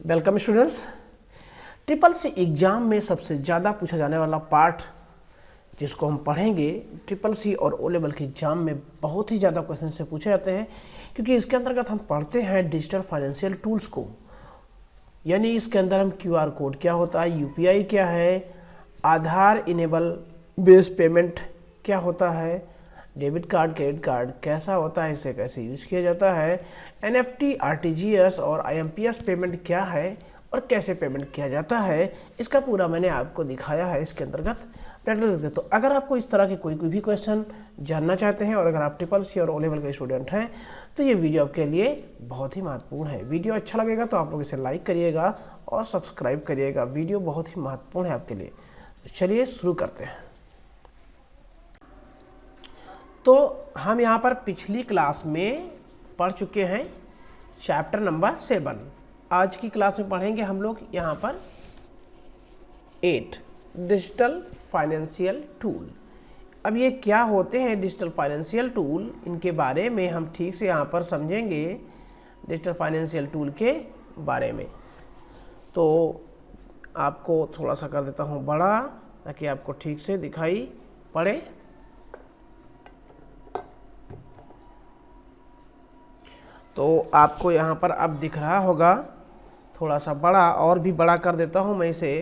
Welcome students. Triple C exam में सबसे ज़्यादा पूछा जाने वाला पार्ट जिसको हम पढ़ेंगे, ट्रिपल सी और ओ लेवल के एग्ज़ाम में बहुत ही ज़्यादा क्वेश्चन से पूछे जाते हैं, क्योंकि इसके अंतर्गत हम पढ़ते हैं डिजिटल फाइनेंशियल टूल्स को। यानी इसके अंदर हम क्यूआर कोड क्या होता है, यूपीआई क्या है, आधार इनेबल बेस्ड पेमेंट क्या होता है, डेबिट कार्ड क्रेडिट कार्ड कैसा होता है, इसे कैसे यूज़ किया जाता है, एनएफटी आरटीजीएस और आईएमपीएस पेमेंट क्या है और कैसे पेमेंट किया जाता है, इसका पूरा मैंने आपको दिखाया है इसके अंतर्गत प्रैक्टिकल करके। तो अगर आपको इस तरह के कोई भी क्वेश्चन जानना चाहते हैं और अगर आप ट्रिपल सी और ओ लेवल के स्टूडेंट हैं तो ये वीडियो आपके लिए बहुत ही महत्वपूर्ण है। वीडियो अच्छा लगेगा तो आप लोग इसे लाइक करिएगा और सब्सक्राइब करिएगा। वीडियो बहुत ही महत्वपूर्ण है आपके लिए। तो चलिए शुरू करते हैं। तो हम यहाँ पर पिछली क्लास में पढ़ चुके हैं चैप्टर नंबर 7। आज की क्लास में पढ़ेंगे हम लोग यहाँ पर 8 डिजिटल फाइनेंशियल टूल। अब ये क्या होते हैं डिजिटल फाइनेंशियल टूल, इनके बारे में हम ठीक से यहाँ पर समझेंगे डिजिटल फाइनेंशियल टूल के बारे में। तो आपको थोड़ा सा कर देता हूँ बड़ा ताकि आपको ठीक से दिखाई पड़े। तो आपको यहाँ पर अब दिख रहा होगा थोड़ा सा बड़ा, और भी बड़ा कर देता हूँ मैं इसे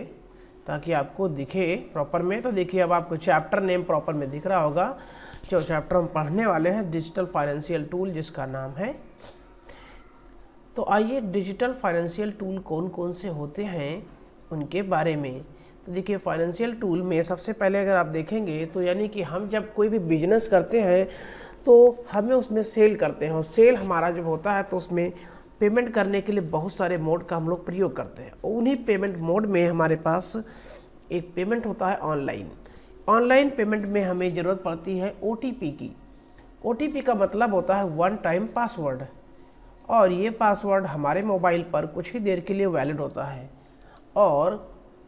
ताकि आपको दिखे प्रॉपर में। तो देखिए अब आपको चैप्टर नेम प्रॉपर में दिख रहा होगा। जो चैप्टर हम पढ़ने वाले हैं डिजिटल फाइनेंशियल टूल, जिसका नाम है। तो आइए डिजिटल फाइनेंशियल टूल कौन कौन से होते हैं उनके बारे में। तो देखिए फाइनेंशियल टूल में सबसे पहले अगर आप देखेंगे तो यानी कि हम जब कोई भी बिजनेस करते हैं तो हमें उसमें सेल करते हैं, और सेल हमारा जब होता है तो उसमें पेमेंट करने के लिए बहुत सारे मोड का हम लोग प्रयोग करते हैं। उन्हीं पेमेंट मोड में हमारे पास एक पेमेंट होता है ऑनलाइन। ऑनलाइन पेमेंट में हमें ज़रूरत पड़ती है ओटीपी की। ओटीपी का मतलब होता है वन टाइम पासवर्ड, और ये पासवर्ड हमारे मोबाइल पर कुछ ही देर के लिए वैलिड होता है और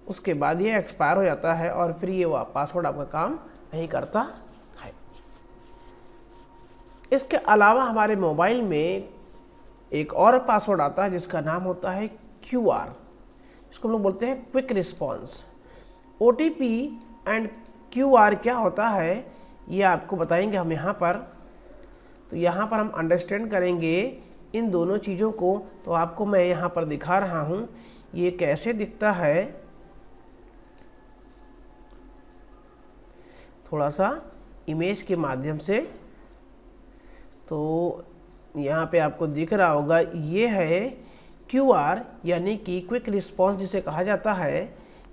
उसके बाद ये एक्सपायर हो जाता है और फिर ये पासवर्ड आपका काम नहीं करता है। इसके अलावा हमारे मोबाइल में एक और पासवर्ड आता है जिसका नाम होता है क्यूआर, जिसको हम लोग बोलते हैं quick response. OTP and QR क्या होता है ये आपको बताएंगे हम यहाँ पर। तो यहाँ पर हम अंडरस्टैंड करेंगे इन दोनों चीज़ों को। तो आपको मैं यहाँ पर दिखा रहा हूँ ये कैसे दिखता है, थोड़ा सा इमेज के माध्यम से। तो यहाँ पे आपको दिख रहा होगा ये है क्यूआर यानी कि क्विक रिस्पॉन्स जिसे कहा जाता है।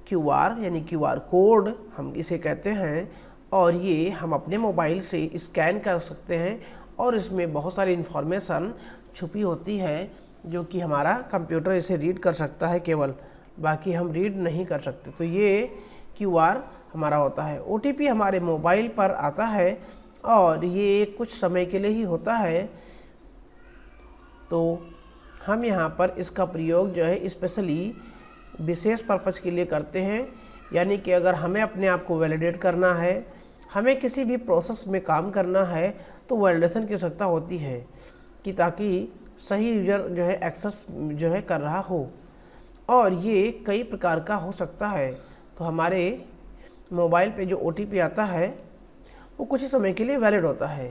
क्यूआर यानी क्यूआर कोड हम इसे कहते हैं, और ये हम अपने मोबाइल से स्कैन कर सकते हैं और इसमें बहुत सारी इन्फॉर्मेशन छुपी होती है जो कि हमारा कंप्यूटर इसे रीड कर सकता है केवल, बाकी हम रीड नहीं कर सकते। तो ये क्यूआर हमारा होता है। ओटीपी हमारे मोबाइल पर आता है और ये कुछ समय के लिए ही होता है। तो हम यहाँ पर इसका प्रयोग जो है स्पेशली विशेष पर्पज़ के लिए करते हैं। यानी कि अगर हमें अपने आप को वैलिडेट करना है, हमें किसी भी प्रोसेस में काम करना है तो वैलिडेशन की आवश्यकता होती है कि ताकि सही यूज़र जो है एक्सेस जो है कर रहा हो, और ये कई प्रकार का हो सकता है। तो हमारे मोबाइल पे जो ओटीपी आता है वो कुछ ही समय के लिए वैलिड होता है।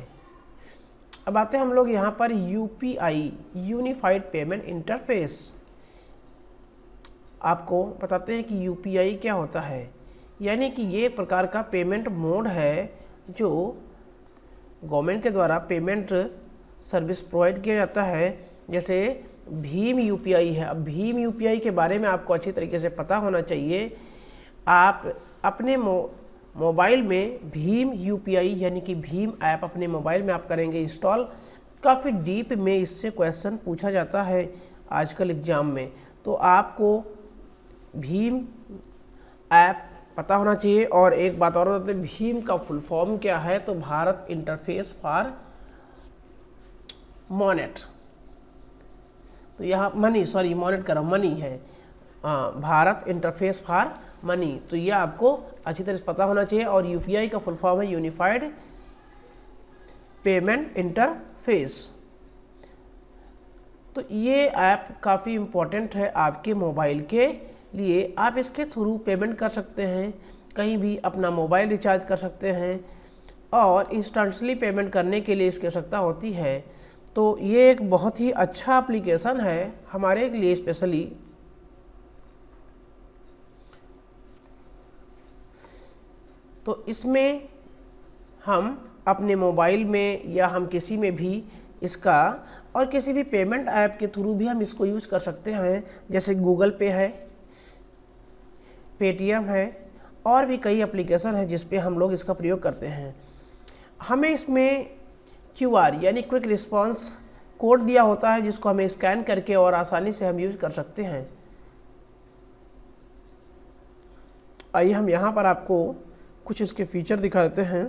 अब आते हैं हम लोग यहाँ पर यूपीआई यूनिफाइड पेमेंट इंटरफेस। आपको बताते हैं कि यूपीआई क्या होता है। यानी कि ये एक प्रकार का पेमेंट मोड है जो गवर्नमेंट के द्वारा पेमेंट सर्विस प्रोवाइड किया जाता है। जैसे भीम यूपीआई है। अब भीम यूपीआई के बारे में आपको अच्छी तरीके से पता होना चाहिए। आप अपने मोबाइल में भीम यूपीआई यानी कि भीम ऐप अपने मोबाइल में आप करेंगे इंस्टॉल। काफ़ी डीप में इससे क्वेश्चन पूछा जाता है आजकल एग्ज़ाम में। तो आपको भीम ऐप पता होना चाहिए। और एक बात और बताते हैं, भीम का फुल फॉर्म क्या है, तो भारत इंटरफेस फॉर मोनेट। तो यहाँ मोनेट कर मनी है, भारत इंटरफेस फॉर मनी। तो ये आपको अच्छी तरह से पता होना चाहिए। और यूपीआई का फुल फॉर्म है यूनिफाइड पेमेंट इंटरफेस। तो ये ऐप काफ़ी इम्पोर्टेंट है आपके मोबाइल के लिए। आप इसके थ्रू पेमेंट कर सकते हैं, कहीं भी अपना मोबाइल रिचार्ज कर सकते हैं और इंस्टेंटली पेमेंट करने के लिए इसकी आवश्यकता होती है। तो ये एक बहुत ही अच्छा एप्लीकेशन है हमारे लिए स्पेशली। तो इसमें हम अपने मोबाइल में या हम किसी में भी इसका और किसी भी पेमेंट ऐप के थ्रू भी हम इसको यूज कर सकते हैं, जैसे गूगल पे है, पेटीएम है और भी कई एप्लीकेशन है जिस पे हम लोग इसका प्रयोग करते हैं। हमें इसमें QR यानी क्विक रिस्पांस कोड दिया होता है जिसको हमें स्कैन करके और आसानी से हम यूज कर सकते हैं। आइए हम यहाँ पर आपको कुछ इसके फीचर दिखा देते हैं।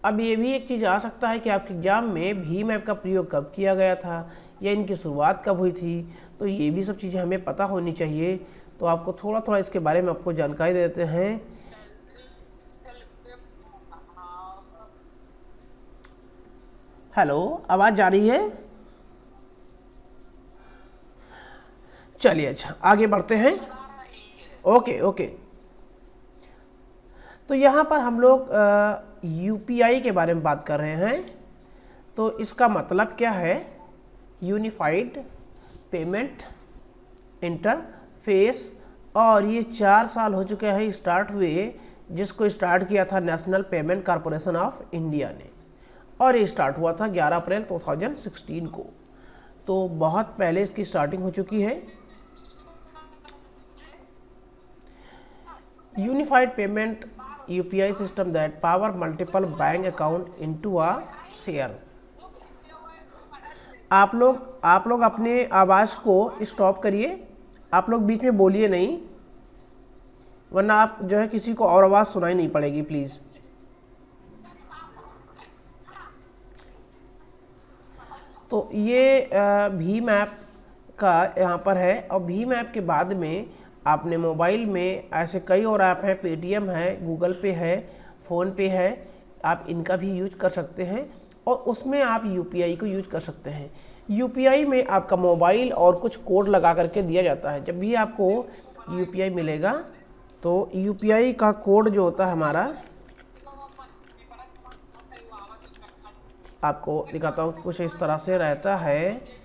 अब ये भी एक चीज़ आ सकता है कि आपके एग्जाम में भीम ऐप का प्रयोग कब किया गया था या इनकी शुरुआत कब हुई थी, तो ये भी सब चीज़ें हमें पता होनी चाहिए। तो आपको थोड़ा थोड़ा इसके बारे में आपको जानकारी देते हैं। हेलो, आवाज़ जा रही है? चलिए अच्छा आगे बढ़ते हैं। Okay okay. तो यहाँ पर हम लोग UPI के बारे में बात कर रहे हैं। तो इसका मतलब क्या है? Unified payment interface. और ये 4 साल हो चुके हैं स्टार्ट हुए, जिसको स्टार्ट किया था national payment corporation of India ने, और ये स्टार्ट हुआ था 11 अप्रैल 2016 को। तो बहुत पहले इसकी स्टार्टिंग हो चुकी है। Unified payment UPI system that power multiple bank account into a share. आप लोग अपने आवाज़ को स्टॉप करिए, आप लोग बीच में बोलिए नहीं, वरना आप जो है किसी को और आवाज़ सुनाई नहीं पड़ेगी प्लीज़। तो ये भीम ऐप का यहाँ पर है। और भीम ऐप के बाद में आपने मोबाइल में ऐसे कई और ऐप हैं, पेटीएम है, गूगल पे है, फ़ोन पे है, आप इनका भी यूज कर सकते हैं और उसमें आप UPI को यूज कर सकते हैं। UPI में आपका मोबाइल और कुछ कोड लगा करके दिया जाता है। जब भी आपको UPI मिलेगा तो UPI का कोड जो होता है हमारा, आपको दिखाता हूँ, कुछ इस तरह से रहता है।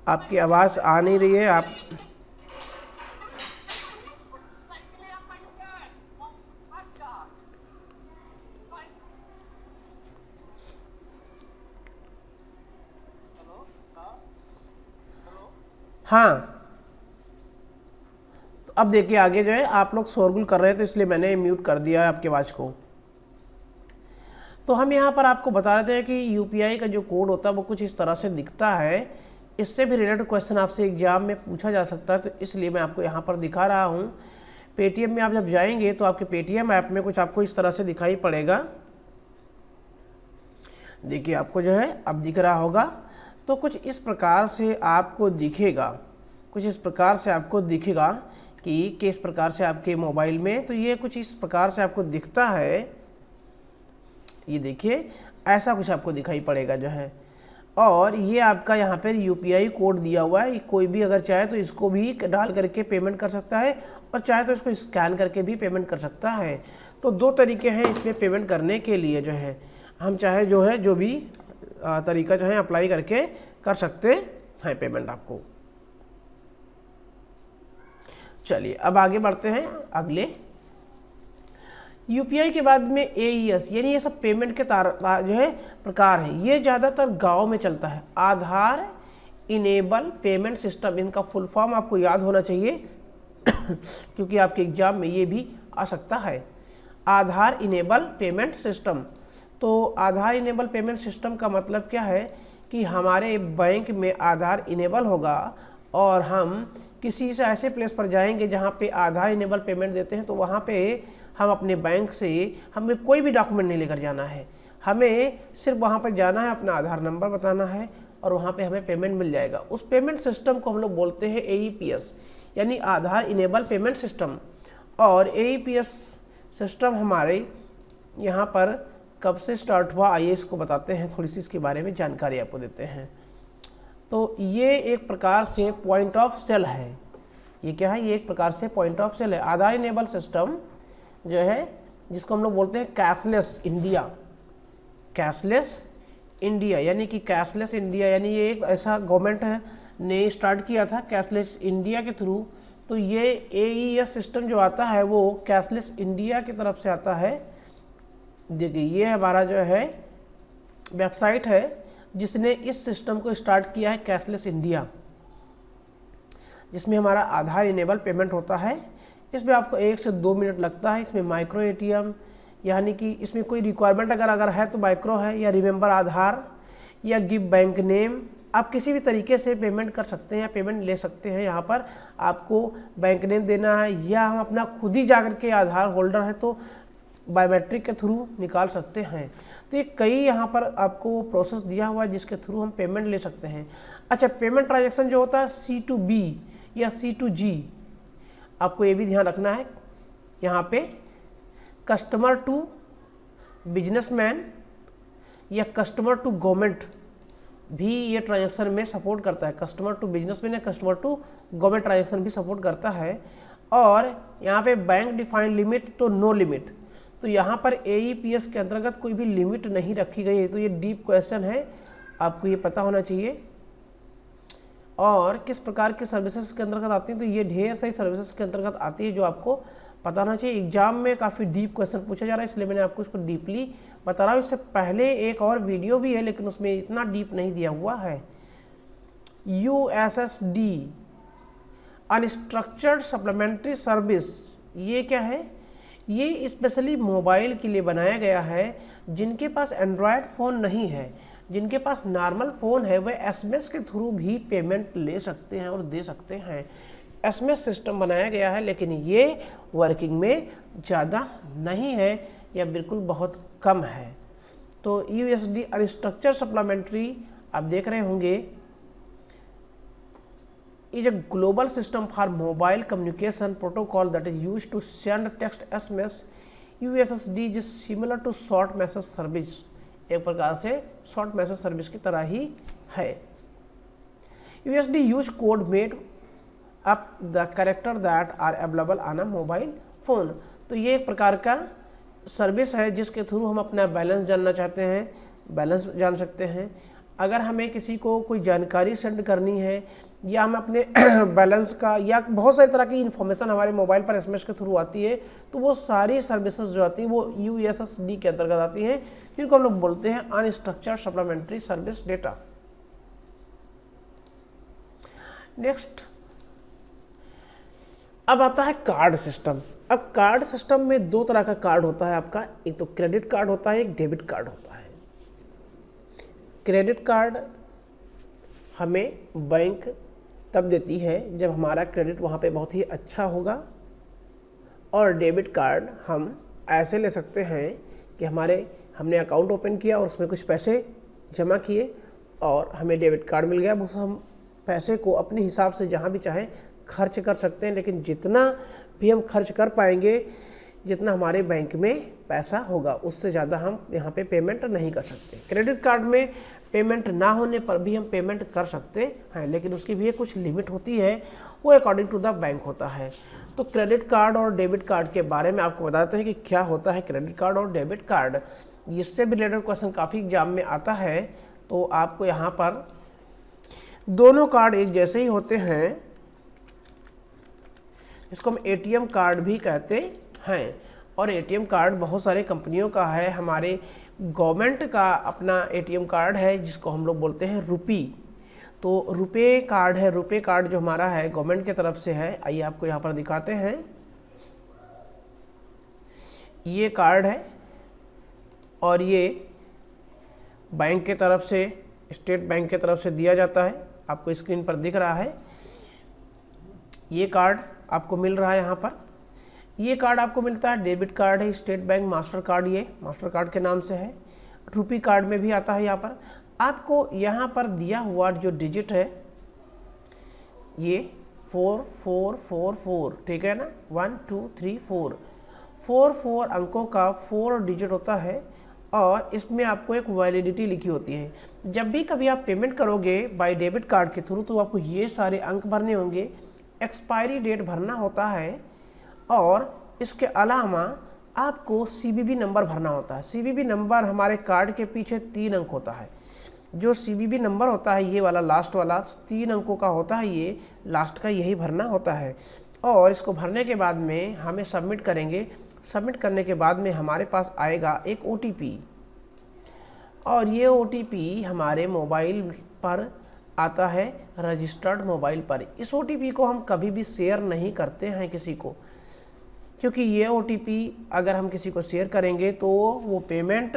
आपकी आवाज़ आ नहीं रही है। आप हाँ, तो अब देखिए आगे जो है आप लोग शोरगुल कर रहे थे, इसलिए मैंने म्यूट कर दिया है आपकी आवाज़ को। तो हम यहाँ पर आपको बता रहे थे कि UPI का जो कोड होता है वो कुछ इस तरह से दिखता है। इससे भी रिलेटेड क्वेश्चन आपसे एग्जाम में पूछा जा सकता है, तो इसलिए मैं आपको यहाँ पर दिखा रहा हूँ। पेटीएम में आप जब जाएंगे तो आपके पेटीएम ऐप में कुछ आपको इस तरह से दिखाई पड़ेगा। देखिए आपको जो है अब दिख रहा होगा। तो कुछ इस प्रकार से आपको दिखेगा, कुछ इस प्रकार से आपको दिखेगा कि किस प्रकार से आपके मोबाइल में, तो ये कुछ इस प्रकार से आपको दिखता है। ये देखिए ऐसा कुछ आपको दिखाई पड़ेगा जो है। और ये आपका यहाँ पर UPI कोड दिया हुआ है। कोई भी अगर चाहे तो इसको भी डाल करके पेमेंट कर सकता है और चाहे तो इसको स्कैन करके भी पेमेंट कर सकता है। तो 2 तरीके हैं इसमें पेमेंट करने के लिए जो है। हम चाहे जो है जो भी तरीका चाहे अप्लाई करके कर सकते हैं पेमेंट आपको। चलिए अब आगे बढ़ते हैं अगले। UPI के बाद में AES यानी ये सब पेमेंट के जो है प्रकार हैं। ये ज़्यादातर गांव में चलता है। आधार इनेबल पेमेंट सिस्टम, इनका फुल फॉर्म आपको याद होना चाहिए क्योंकि आपके एग्जाम में ये भी आ सकता है। आधार इनेबल पेमेंट सिस्टम। तो आधार इनेबल पेमेंट सिस्टम का मतलब क्या है कि हमारे बैंक में आधार इनेबल होगा और हम किसी से ऐसे प्लेस पर जाएंगे जहाँ पे आधार इनेबल पेमेंट देते हैं, तो वहाँ पे हम अपने बैंक से हमें कोई भी डॉक्यूमेंट नहीं लेकर जाना है। हमें सिर्फ वहाँ पर जाना है, अपना आधार नंबर बताना है और वहाँ पे हमें पेमेंट मिल जाएगा। उस पेमेंट सिस्टम को हम लोग बोलते हैं AEPS यानी आधार इनेबल पेमेंट सिस्टम। और AEPS सिस्टम हमारे यहाँ पर कब से स्टार्ट हुआ आइए इसको बताते हैं, थोड़ी सी इसके बारे में जानकारी आपको देते हैं। तो ये एक प्रकार से पॉइंट ऑफ सेल है। ये क्या है? ये एक प्रकार से पॉइंट ऑफ सेल है। आधार इनेबल सिस्टम जो है जिसको हम लोग बोलते हैं कैशलेस इंडिया। कैशलेस इंडिया यानी कि कैशलेस इंडिया यानी ये एक ऐसा गवर्नमेंट है ने स्टार्ट किया था कैशलेस इंडिया के थ्रू। तो ये AES सिस्टम जो आता है वो कैशलेस इंडिया की तरफ से आता है। देखिए ये हमारा जो है वेबसाइट है जिसने इस सिस्टम को स्टार्ट किया है, कैशलेस इंडिया, जिसमें हमारा आधार इनेबल पेमेंट होता है। इसमें आपको 1 से 2 मिनट लगता है। इसमें माइक्रो ATM यानी कि इसमें कोई रिक्वायरमेंट अगर है तो माइक्रो है, या रिमेंबर आधार या गिव बैंक नेम, आप किसी भी तरीके से पेमेंट कर सकते हैं या पेमेंट ले सकते हैं। यहाँ पर आपको बैंक नेम देना है या हम अपना खुद ही जाकर के आधार होल्डर है तो बायोमेट्रिक के थ्रू निकाल सकते हैं। तो ये कई यहाँ पर आपको प्रोसेस दिया हुआ है जिसके थ्रू हम पेमेंट ले सकते हैं। अच्छा, पेमेंट ट्रांजैक्शन जो होता है C2B या C2G, आपको ये भी ध्यान रखना है। यहाँ पे कस्टमर टू बिजनेसमैन या कस्टमर टू गवर्नमेंट भी ये ट्रांजैक्शन में सपोर्ट करता है। कस्टमर टू बिजनेसमैन या कस्टमर टू गवर्नमेंट ट्रांजैक्शन भी सपोर्ट करता है। और यहाँ पे बैंक डिफाइंड लिमिट तो नो लिमिट, तो यहाँ पर AEPS के अंतर्गत कोई भी लिमिट नहीं रखी गई है। तो ये डीप क्वेश्चन है, आपको ये पता होना चाहिए। और किस प्रकार के सर्विसेज के अंतर्गत आती हैं, तो ये ढेर सारी सर्विसेज के अंतर्गत आती है जो आपको पता होना चाहिए। एग्जाम में काफ़ी डीप क्वेश्चन पूछा जा रहा है इसलिए मैंने आपको इसको डीपली बता रहा हूँ। इससे पहले एक और वीडियो भी है लेकिन उसमें इतना डीप नहीं दिया हुआ है। USSD अनस्ट्रक्चर्ड सप्लीमेंट्री सर्विस, ये क्या है? ये स्पेशली मोबाइल के लिए बनाया गया है। जिनके पास एंड्रॉयड फ़ोन नहीं है, जिनके पास नॉर्मल फ़ोन है, वह SMS के थ्रू भी पेमेंट ले सकते हैं और दे सकते हैं। SMS सिस्टम बनाया गया है लेकिन ये वर्किंग में ज़्यादा नहीं है या बिल्कुल बहुत कम है। तो USSD अनस्ट्रक्चर्ड सप्लीमेंट्री आप देख रहे होंगे, is a global system for mobile communication protocol that is used to send text SMS. USSD is similar to short message service, एक प्रकार से शॉर्ट मैसेज सर्विस की तरह ही है। USSD use code made up the character that are available on a mobile phone। तो ये एक प्रकार का सर्विस है जिसके थ्रू हम अपना बैलेंस जानना चाहते हैं, बैलेंस जान सकते हैं। अगर हमें किसी को कोई जानकारी सेंड करनी है या हम अपने बैलेंस का या बहुत सारी तरह की इन्फॉर्मेशन हमारे मोबाइल पर SMS के थ्रू आती है, तो वो सारी सर्विसेज जो आती हैं वो USSD के अंतर्गत आती हैं, जिनको हम लोग बोलते हैं unstructured supplementary service data. Next अब आता है कार्ड सिस्टम। अब कार्ड सिस्टम में 2 तरह का कार्ड होता है आपका, एक तो क्रेडिट कार्ड होता है, एक डेबिट कार्ड होता है। क्रेडिट कार्ड हमें बैंक तब देती है जब हमारा क्रेडिट वहाँ पे बहुत ही अच्छा होगा, और डेबिट कार्ड हम ऐसे ले सकते हैं कि हमने अकाउंट ओपन किया और उसमें कुछ पैसे जमा किए और हमें डेबिट कार्ड मिल गया, वो हम पैसे को अपने हिसाब से जहाँ भी चाहे खर्च कर सकते हैं। लेकिन जितना भी हम खर्च कर पाएंगे, जितना हमारे बैंक में पैसा होगा, उससे ज़्यादा हम यहाँ पे पेमेंट नहीं कर सकते। क्रेडिट कार्ड में पेमेंट ना होने पर भी हम पेमेंट कर सकते हैं, लेकिन उसकी भी कुछ लिमिट होती है, वो अकॉर्डिंग टू द बैंक होता है। तो क्रेडिट कार्ड और डेबिट कार्ड के बारे में आपको बताते हैं कि क्या होता है क्रेडिट कार्ड और डेबिट कार्ड। इससे भी रिलेटेड क्वेश्चन काफ़ी एग्जाम में आता है। तो आपको यहाँ पर दोनों कार्ड एक जैसे ही होते हैं, इसको हम ATM कार्ड भी कहते हैं। और ATM कार्ड बहुत सारे कंपनियों का है। हमारे गवर्नमेंट का अपना ATM कार्ड है जिसको हम लोग बोलते हैं रुपी। तो रुपे कार्ड है, रुपे कार्ड जो हमारा है गवर्नमेंट की तरफ से है। आइए आपको यहाँ पर दिखाते हैं, ये कार्ड है और ये बैंक के तरफ से, स्टेट बैंक की तरफ से दिया जाता है। आपको स्क्रीन पर दिख रहा है, ये कार्ड आपको मिल रहा है यहाँ पर। ये कार्ड आपको मिलता है, डेबिट कार्ड है, स्टेट बैंक मास्टर कार्ड, ये मास्टर कार्ड के नाम से है। रुपी कार्ड में भी आता है। यहाँ पर आपको यहाँ पर दिया हुआ जो डिजिट है ये 4444, ठीक है ना, 1 2 3 4 अंकों का 4 डिजिट होता है और इसमें आपको एक वैलिडिटी लिखी होती है। जब भी कभी आप पेमेंट करोगे बाय डेबिट कार्ड के थ्रू तो आपको ये सारे अंक भरने होंगे, एक्सपायरी डेट भरना होता है और इसके अलावा आपको CVV नंबर भरना होता है। CVV नंबर हमारे कार्ड के पीछे 3 अंक होता है। जो CVV नंबर होता है ये वाला लास्ट वाला 3 अंकों का होता है, ये लास्ट का यही भरना होता है। और इसको भरने के बाद में हमें सबमिट करेंगे। सबमिट करने के बाद में हमारे पास आएगा एक OTP और ये OTP हमारे मोबाइल पर आता है, रजिस्टर्ड मोबाइल पर। इस OTP को हम कभी भी शेयर नहीं करते हैं किसी को, क्योंकि ये OTP अगर हम किसी को शेयर करेंगे तो वो पेमेंट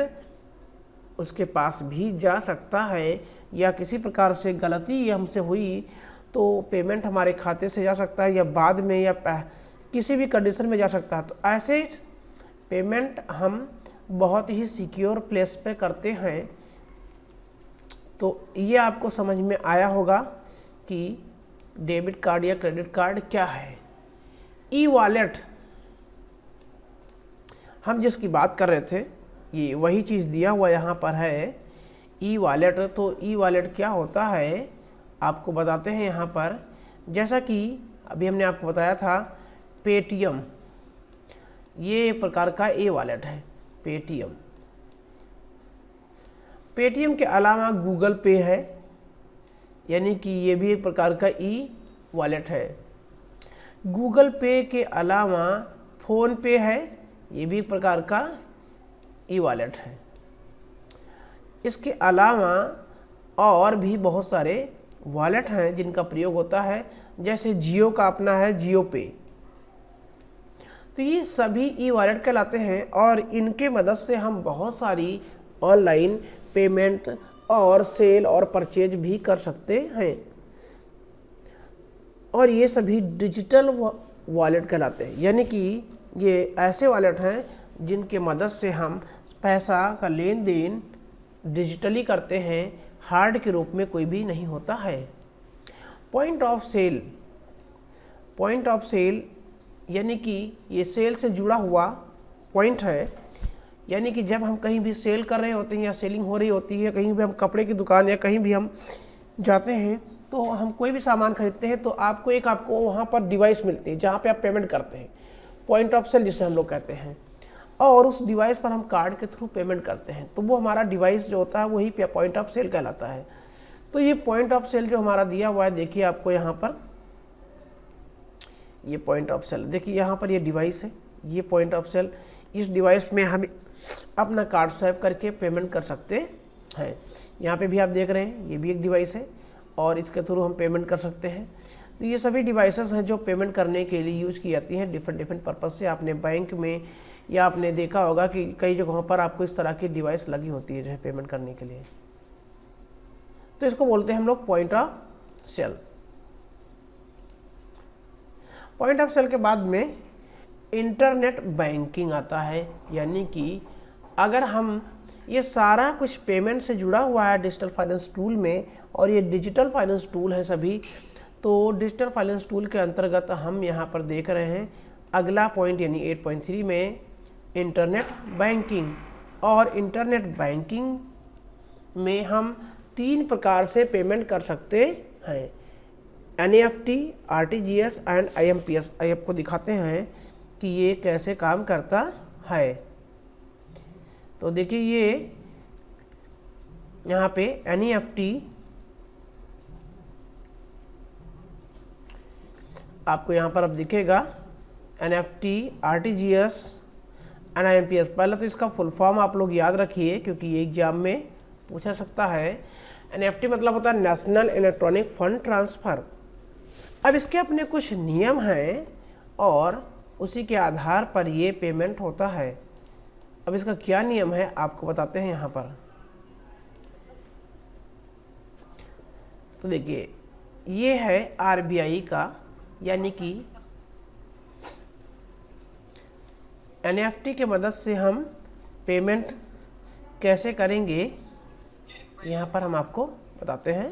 उसके पास भी जा सकता है या किसी प्रकार से गलती हमसे हुई तो पेमेंट हमारे खाते से जा सकता है या बाद में या किसी भी कंडीशन में जा सकता है। तो ऐसे पेमेंट हम बहुत ही सिक्योर प्लेस पे करते हैं। तो ये आपको समझ में आया होगा कि डेबिट कार्ड या क्रेडिट कार्ड क्या है। ई वॉलेट हम जिसकी बात कर रहे थे ये वही चीज़ दिया हुआ यहाँ पर है, ई वॉलेट। तो ई वॉलेट क्या होता है आपको बताते हैं यहाँ पर। जैसा कि अभी हमने आपको बताया था पेटीएम, ये एक प्रकार का ई वॉलेट है पेटीएम। पेटीएम के अलावा गूगल पे है, यानी कि ये भी एक प्रकार का ई वॉलेट है। गूगल पे के अलावा फ़ोन पे है, ये भी एक प्रकार का ई वॉलेट है। इसके अलावा और भी बहुत सारे वॉलेट हैं जिनका प्रयोग होता है, जैसे जियो का अपना है जियो पे। तो ये सभी ई वॉलेट कहलाते हैं और इनके मदद से हम बहुत सारी ऑनलाइन पेमेंट और सेल और परचेज भी कर सकते हैं। और ये सभी डिजिटल वॉलेट कहलाते हैं, यानी कि ये ऐसे वॉलेट हैं जिनके मदद से हम पैसा का लेन देन डिजिटली करते हैं, हार्ड के रूप में कोई भी नहीं होता है। Point of sale, point of sale यानी कि ये सेल से जुड़ा हुआ पॉइंट है, यानी कि जब हम कहीं भी सेल कर रहे होते हैं या सेलिंग हो रही होती है, कहीं भी हम कपड़े की दुकान या कहीं भी हम जाते हैं तो हम कोई भी सामान खरीदते हैं तो आपको वहाँ पर डिवाइस मिलती है जहाँ पे आप पेमेंट करते हैं, पॉइंट ऑफ सेल जिसे हम लोग कहते हैं। और उस डिवाइस पर हम कार्ड के थ्रू पेमेंट करते हैं, तो वो हमारा डिवाइस जो होता है वही पॉइंट ऑफ सेल कहलाता है। तो ये पॉइंट ऑफ सेल जो हमारा दिया हुआ है, देखिए आपको यहाँ पर ये पॉइंट ऑफ सेल, देखिए यहाँ पर ये डिवाइस है, ये पॉइंट ऑफ सेल। इस डिवाइस में हम अपना कार्ड स्वैप करके पेमेंट कर सकते हैं। यहाँ पे भी आप देख रहे हैं ये भी एक डिवाइस है और इसके थ्रू हम पेमेंट कर सकते हैं। तो ये सभी डिवाइसेस हैं जो पेमेंट करने के लिए यूज़ की जाती हैं डिफरेंट पर्पज़ से। आपने बैंक में या आपने देखा होगा कि कई जगहों पर आपको इस तरह की डिवाइस लगी होती है जो है पेमेंट करने के लिए। तो इसको बोलते हैं हम लोग point of sale. Point of sale के बाद में इंटरनेट बैंकिंग आता है, यानी कि अगर हम ये सारा कुछ पेमेंट से जुड़ा हुआ है डिजिटल फाइनेंस टूल में, और ये डिजिटल फाइनेंस टूल है सभी। तो डिजिटल फाइनेंस टूल के अंतर्गत हम यहाँ पर देख रहे हैं अगला पॉइंट यानी 8.3 में इंटरनेट बैंकिंग। और इंटरनेट बैंकिंग में हम 3 प्रकार से पेमेंट कर सकते हैं, NEFT, RTGS एंड IMPS। आपको दिखाते हैं कि ये कैसे काम करता है। तो देखिए ये यहाँ पे NEFT आपको यहाँ पर अब दिखेगा, NEFT, RTGS एंड IMPS। पहले तो इसका फुल फॉर्म आप लोग याद रखिए क्योंकि ये एग्जाम में पूछा सकता है। NEFT मतलब होता है नेशनल इलेक्ट्रॉनिक फंड ट्रांसफ़र। अब इसके अपने कुछ नियम हैं और उसी के आधार पर ये पेमेंट होता है। अब इसका क्या नियम है आपको बताते हैं यहाँ पर। तो देखिए ये है RBI का, यानी कि NEFT के मदद से हम पेमेंट कैसे करेंगे यहाँ पर हम आपको बताते हैं।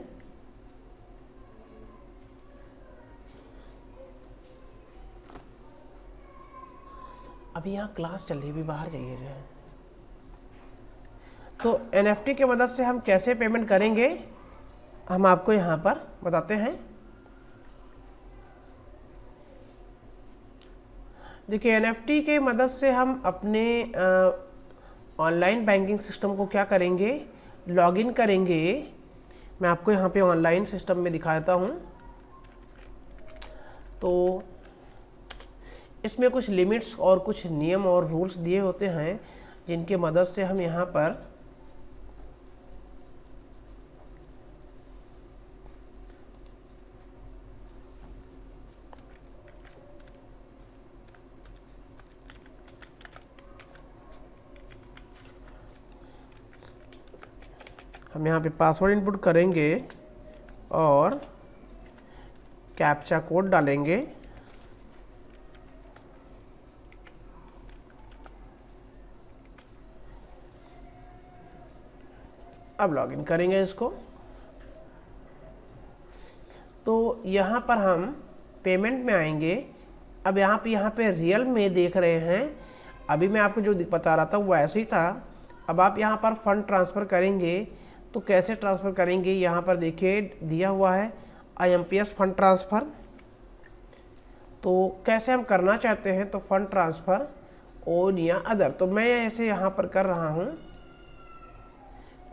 अभी यहाँ क्लास चल रही है, भी बाहर जाइए जो है। तो NFT के मदद से हम कैसे पेमेंट करेंगे हम आपको यहाँ पर बताते हैं। देखिए NFT के मदद से हम अपने ऑनलाइन बैंकिंग सिस्टम को क्या करेंगे, लॉगिन करेंगे। मैं आपको यहाँ पे ऑनलाइन सिस्टम में दिखाता हूँ। तो इसमें कुछ लिमिट्स और कुछ नियम और रूल्स दिए होते हैं जिनके मदद से हम यहाँ पर यहाँ पे पासवर्ड इनपुट करेंगे और कैप्चा कोड डालेंगे। अब लॉगिन करेंगे इसको। तो यहाँ पर हम पेमेंट में आएंगे। अब यहाँ पे रियल में देख रहे हैं, अभी मैं आपको जो बता रहा था वो ऐसे ही था। अब आप यहाँ पर फंड ट्रांसफ़र करेंगे तो कैसे ट्रांसफ़र करेंगे, यहाँ पर देखिए दिया हुआ है IMPS फंड ट्रांसफ़र। तो कैसे हम करना चाहते हैं, तो फंड ट्रांसफ़र ऑन या अदर। तो मैं ऐसे यहाँ पर कर रहा हूँ,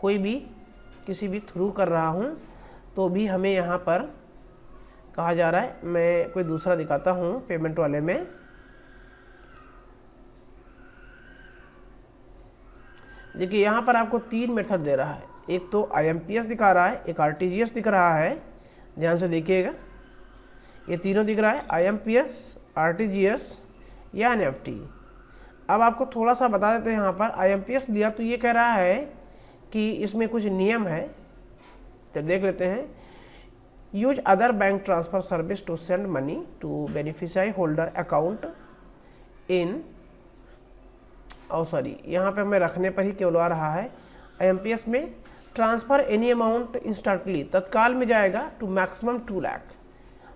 कोई भी किसी भी थ्रू कर रहा हूँ, तो भी हमें यहाँ पर कहा जा रहा है। मैं कोई दूसरा दिखाता हूँ पेमेंट वाले में। देखिए यहाँ पर आपको 3 मेथड दे रहा है। एक तो IMPS दिखा रहा है, एक RTGS दिख रहा है। ध्यान से देखिएगा, ये तीनों दिख रहा है, IMPS, RTGS या NFT। अब आपको थोड़ा सा बता देते हैं। यहाँ पर IMPS दिया तो ये कह रहा है कि इसमें कुछ नियम है, तो देख लेते हैं। Use other bank transfer service to send money to beneficiary holder account in, और सॉरी यहाँ पे हमें रखने पर ही केवल आ रहा है। IMPS में ट्रांसफ़र एनी अमाउंट इंस्टेंटली, तत्काल में जाएगा, to maximum 2 lakh.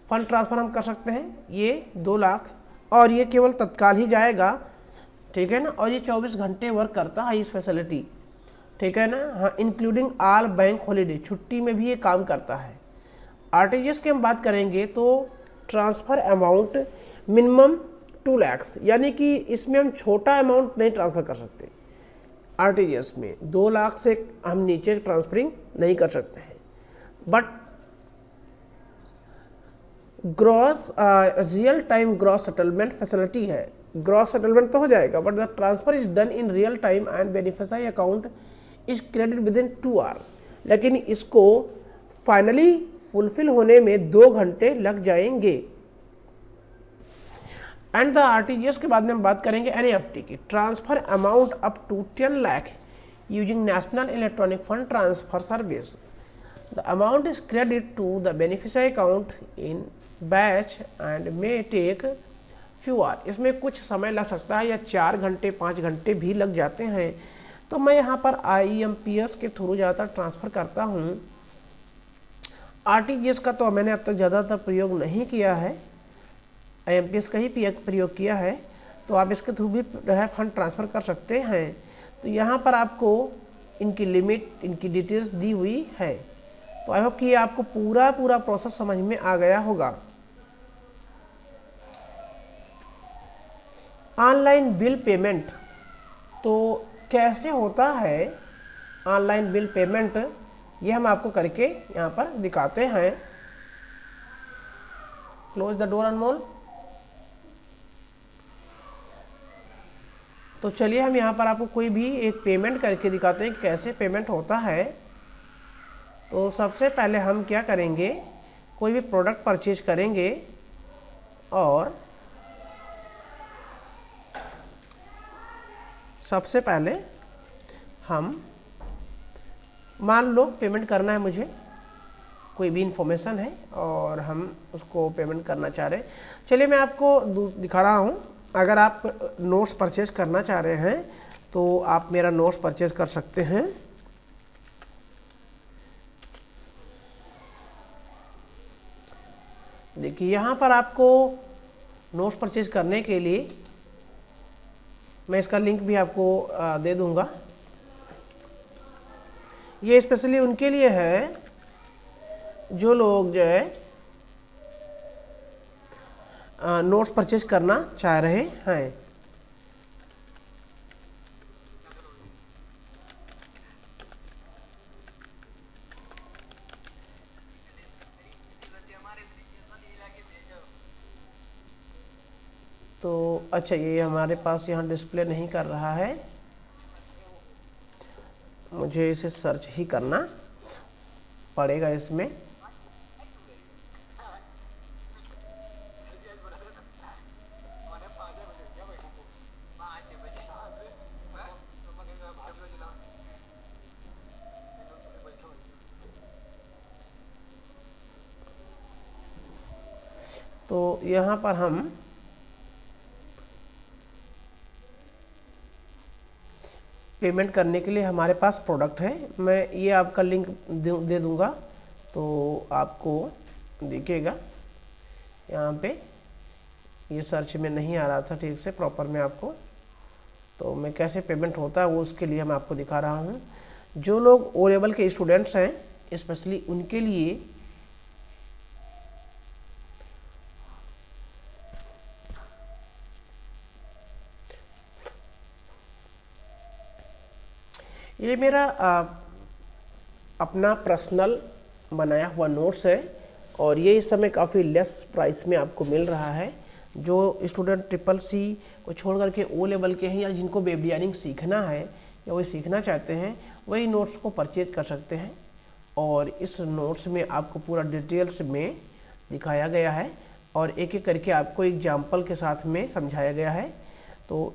Fund transfer हम कर सकते हैं ये 2 लाख, और ये केवल तत्काल ही जाएगा, ठीक है ना। और ये 24 घंटे वर्क करता है इस फैसिलिटी, ठीक है ना। हाँ, इंक्लूडिंग ऑल बैंक हॉलीडे, छुट्टी में भी ये काम करता है। RTGS की हम बात करेंगे तो ट्रांसफ़र अमाउंट मिनिमम 2 लाख, यानी कि इसमें हम छोटा अमाउंट नहीं ट्रांसफ़र कर सकते। RTGS में 2 लाख से हम नीचे ट्रांसफरिंग नहीं कर सकते हैं। But gross real time gross settlement facility है। ग्रॉस सेटलमेंट तो हो जाएगा, but the transfer is done in real time and beneficiary account is credit within 2 hour. लेकिन इसको फाइनली फुलफिल होने में 2 घंटे लग जाएंगे। एंड द RTGS के बाद में हम बात करेंगे NEFT की। Transfer amount up to 10 lakh using national electronic fund transfer service. The amount is credit to the beneficiary account in batch and may take few hour. इसमें कुछ समय लग सकता है, या 4 घंटे 5 घंटे भी लग जाते हैं। तो मैं यहाँ पर IMPS के थ्रू ज़्यादातर ट्रांसफ़र करता हूँ। RTGS का तो मैंने अब तक ज़्यादातर प्रयोग नहीं किया है, IMPS का ही प्रयोग किया है। तो आप इसके थ्रू भी जो है फंड ट्रांसफ़र कर सकते हैं। तो यहाँ पर आपको इनकी लिमिट, इनकी डिटेल्स दी हुई है। तो आई होप कि ये आपको पूरा प्रोसेस समझ में आ गया होगा। ऑनलाइन बिल पेमेंट तो कैसे होता है, ऑनलाइन बिल पेमेंट ये हम आपको करके यहाँ पर दिखाते हैं। क्लोज द डोर अनमोल। तो चलिए हम यहाँ पर आपको कोई भी एक पेमेंट करके दिखाते हैं कि कैसे पेमेंट होता है। तो सबसे पहले हम क्या करेंगे, कोई भी प्रोडक्ट परचेज करेंगे और सबसे पहले हम मान लो पेमेंट करना है मुझे, कोई भी इंफॉर्मेशन है और हम उसको पेमेंट करना चाह रहे हैं। चलिए मैं आपको दिखा रहा हूँ। अगर आप नोट्स परचेज करना चाह रहे हैं तो आप मेरा नोट्स परचेज कर सकते हैं। देखिए यहाँ पर आपको नोट्स परचेज करने के लिए मैं इसका लिंक भी आपको दे दूंगा। ये स्पेशली उनके लिए है जो लोग जो है नोट्स परचेज करना चाह रहे हैं। तो अच्छा, ये हमारे पास यहाँ डिस्प्ले नहीं कर रहा है, मुझे इसे सर्च ही करना पड़ेगा इसमें। तो यहाँ पर हम पेमेंट करने के लिए हमारे पास प्रोडक्ट है, मैं ये आपका लिंक दे दूँगा, तो आपको दिखेगा यहाँ पे। ये सर्च में नहीं आ रहा था ठीक से प्रॉपर में आपको, तो मैं कैसे पेमेंट होता है वो उसके लिए मैं आपको दिखा रहा हूँ। जो लोग ओ लेवल के स्टूडेंट्स हैं स्पेशली उनके लिए ये मेरा अपना पर्सनल बनाया हुआ नोट्स है और ये इस समय काफ़ी लेस प्राइस में आपको मिल रहा है। जो स्टूडेंट CCC को छोड़ करके ओ लेवल के हैं या जिनको वेब डिज़ाइनिंग सीखना है या वही सीखना चाहते हैं वही नोट्स को परचेज कर सकते हैं। और इस नोट्स में आपको पूरा डिटेल्स में दिखाया गया है और एक एक करके आपको एग्जाम्पल के साथ में समझाया गया है। तो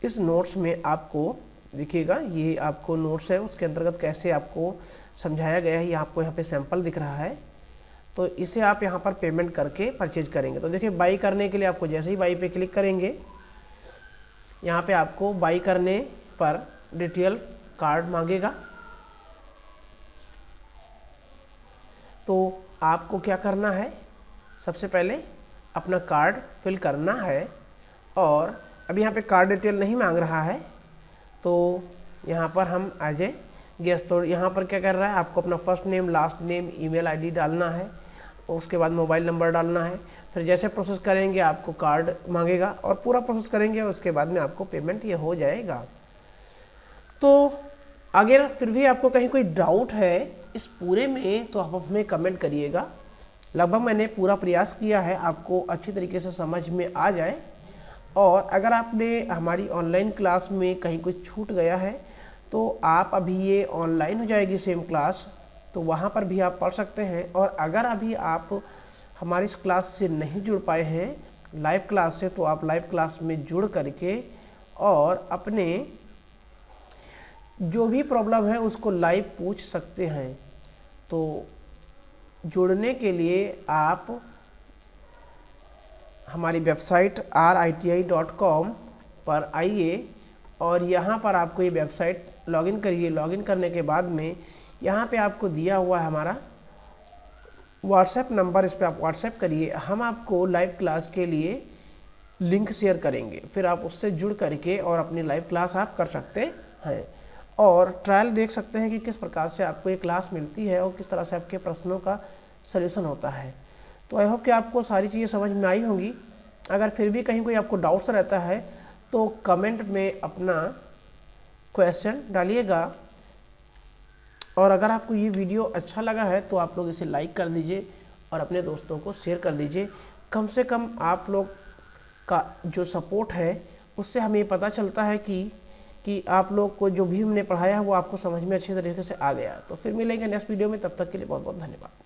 इस नोट्स में आपको देखिएगा, ये आपको नोट्स है उसके अंतर्गत कैसे आपको समझाया गया है, ये आपको यहाँ पे सैंपल दिख रहा है। तो इसे आप यहाँ पर पेमेंट करके परचेज करेंगे। तो देखिए बाई करने के लिए आपको जैसे ही बाई पे क्लिक करेंगे यहाँ पे आपको बाई करने पर डिटेल कार्ड मांगेगा। तो आपको क्या करना है, सबसे पहले अपना कार्ड फिल करना है और अभी यहाँ पे कार्ड डिटेल नहीं मांग रहा है, तो यहाँ पर हम एज ए गेस्ट, तो यहाँ पर क्या कर रहा है आपको अपना first name, last name, email ID डालना है, उसके बाद मोबाइल नंबर डालना है। फिर जैसे प्रोसेस करेंगे आपको कार्ड मांगेगा और पूरा प्रोसेस करेंगे उसके बाद में आपको पेमेंट ये हो जाएगा। तो अगर फिर भी आपको कहीं कोई डाउट है इस पूरे में तो आप हमें कमेंट करिएगा। लगभग मैंने पूरा प्रयास किया है आपको अच्छी तरीके से समझ में आ जाए। और अगर आपने हमारी ऑनलाइन क्लास में कहीं कुछ छूट गया है तो आप अभी ये ऑनलाइन हो जाएगी सेम क्लास, तो वहाँ पर भी आप पढ़ सकते हैं। और अगर अभी आप हमारी इस क्लास से नहीं जुड़ पाए हैं लाइव क्लास से, तो आप लाइव क्लास में जुड़ करके और अपने जो भी प्रॉब्लम है उसको लाइव पूछ सकते हैं। तो जुड़ने के लिए आप हमारी वेबसाइट RITI.com पर आइए और यहाँ पर आपको ये वेबसाइट लॉगिन करिए। लॉगिन करने के बाद में यहाँ पे आपको दिया हुआ है हमारा व्हाट्सएप नंबर, इस पर आप व्हाट्सएप करिए। हम आपको लाइव क्लास के लिए लिंक शेयर करेंगे, फिर आप उससे जुड़ करके और अपनी लाइव क्लास आप कर सकते हैं और ट्रायल देख सकते हैं कि किस प्रकार से आपको ये क्लास मिलती है और किस तरह से आपके प्रश्नों का सलूशन होता है। तो आई होप कि आपको सारी चीज़ें समझ में आई होंगी। अगर फिर भी कहीं कोई आपको डाउट्स रहता है तो कमेंट में अपना क्वेश्चन डालिएगा। और अगर आपको ये वीडियो अच्छा लगा है तो आप लोग इसे लाइक कर दीजिए और अपने दोस्तों को शेयर कर दीजिए। कम से कम आप लोग का जो सपोर्ट है उससे हमें पता चलता है कि आप लोग को जो भी हमने पढ़ाया है वो आपको समझ में अच्छी तरीके से आ गया। तो फिर मिलेंगे नेक्स्ट वीडियो में, तब तक के लिए बहुत बहुत धन्यवाद।